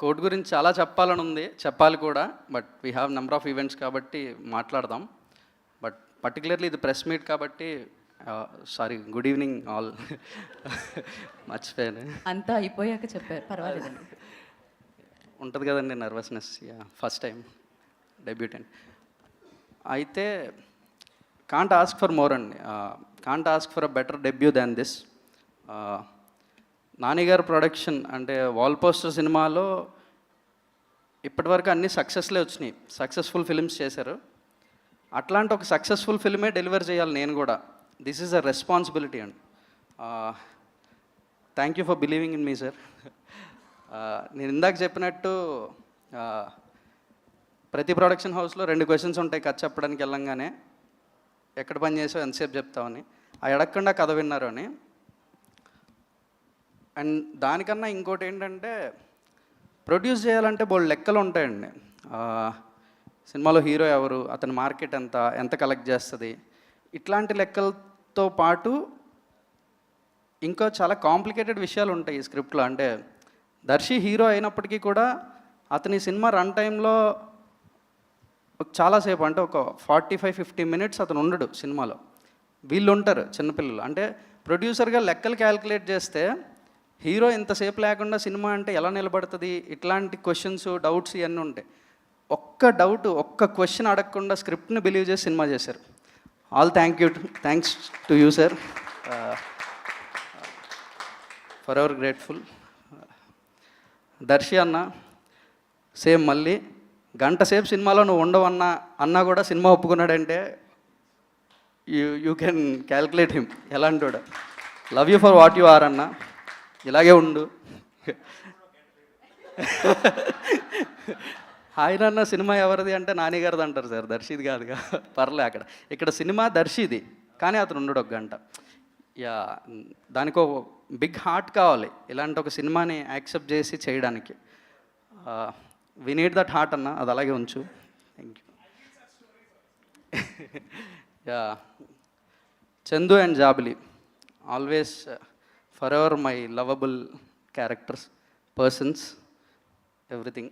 Court గురించి చాలా చెప్పాలని ఉంది, చెప్పాలి కూడా. But we have number of events కాబట్టి మాట్లాడదాం. బట్ పర్టికులర్లీ ఇది ప్రెస్ మీట్ కాబట్టి సారీ, గుడ్ ఈవినింగ్ ఆల్. మర్చిపోయాను. అంతా అయిపోయాక చెప్పారు, పర్వాలేదండి. ఉంటుంది కదండి నర్వస్నెస్, ఫస్ట్ టైం డెబ్యూటెంట్ అయితే. కాంట్ ఆస్క్ ఫర్ మోర్ అండి, can't ask for a better debut than this. నానిగారు ప్రొడక్షన్ అంటే వాల్ పోస్టర్ సినిమాలో ఇప్పటివరకు అన్ని సక్సెస్లే వచ్చినాయి, సక్సెస్ఫుల్ ఫిల్మ్స్ చేశారు. అట్లాంటి ఒక సక్సెస్ఫుల్ ఫిల్మే డెలివర్ చేయాలి నేను కూడా. దిస్ ఈజ్ అ రెస్పాన్సిబిలిటీ అండి. Thank you for believing in me sir. నేను ఇందాక చెప్పినట్టు ప్రతి ప్రొడక్షన్ హౌస్లో 2 క్వశ్చన్స్ ఉంటాయి కథ చెప్పడానికి వెళ్ళంగానే. ఎక్కడ పని చేసావు, ఎంతసేపు చెప్తామని. అవి అడగకుండా కథ విన్నారు అని. అండ్ దానికన్నా ఇంకోటి ఏంటంటే, ప్రొడ్యూస్ చేయాలంటే బోల్డ్ లెక్కలు ఉంటాయండి. సినిమాలో హీరో ఎవరు, అతని మార్కెట్ ఎంత కలెక్ట్ చేస్తుంది, ఇట్లాంటి లెక్కలతో పాటు ఇంకా చాలా కాంప్లికేటెడ్ విషయాలు ఉంటాయి ఈ స్క్రిప్ట్లో. అంటే దర్శి హీరో అయినప్పటికీ కూడా అతని సినిమా రన్ టైంలో చాలాసేపు, అంటే ఒక 45-50 మినిట్స్ అతను ఉండడు సినిమాలో. వీళ్ళు ఉంటారు చిన్నపిల్లలు. అంటే ప్రొడ్యూసర్గా లెక్కలు క్యాలిక్యులేట్ చేస్తే హీరో ఇంతసేపు లేకుండా సినిమా అంటే ఎలా నిలబడుతుంది, ఇట్లాంటి క్వశ్చన్స్, డౌట్స్ ఇవన్నీ ఉంటాయి. ఒక్క క్వశ్చన్ అడగకుండా స్క్రిప్ట్ని బిలీవ్ చేసి సినిమా చేశారు. All thanks to you sir, forever grateful. Darshi అన్న సేమ్, మళ్ళీ గంట సేపు సినిమాలో నువ్వు ఉండవన్నా అన్నా కూడా సినిమా ఒప్పుకున్నాడంటే యూ కెన్ క్యాల్కులేట్ హిమ్ ఎలాంటోడు. Love you for what you are అన్న, ఇలాగే ఉండు. ఆయన అన్న సినిమా ఎవరిది అంటే నానిగారిది అంటారు సార్, దర్శిది కాదుగా. పర్లే, ఇక్కడ సినిమా దర్శిది, కానీ అతను ఉండడు ఒక గంట. దానికి ఒక బిగ్ హార్ట్ కావాలి ఇలాంటి ఒక సినిమాని యాక్సెప్ట్ చేసి చేయడానికి. వి నీడ్ దట్ హార్ట్ అన్న, అది అలాగే ఉంచు. Thank you. Chandu and Jabili always forever my lovable characters, persons, everything.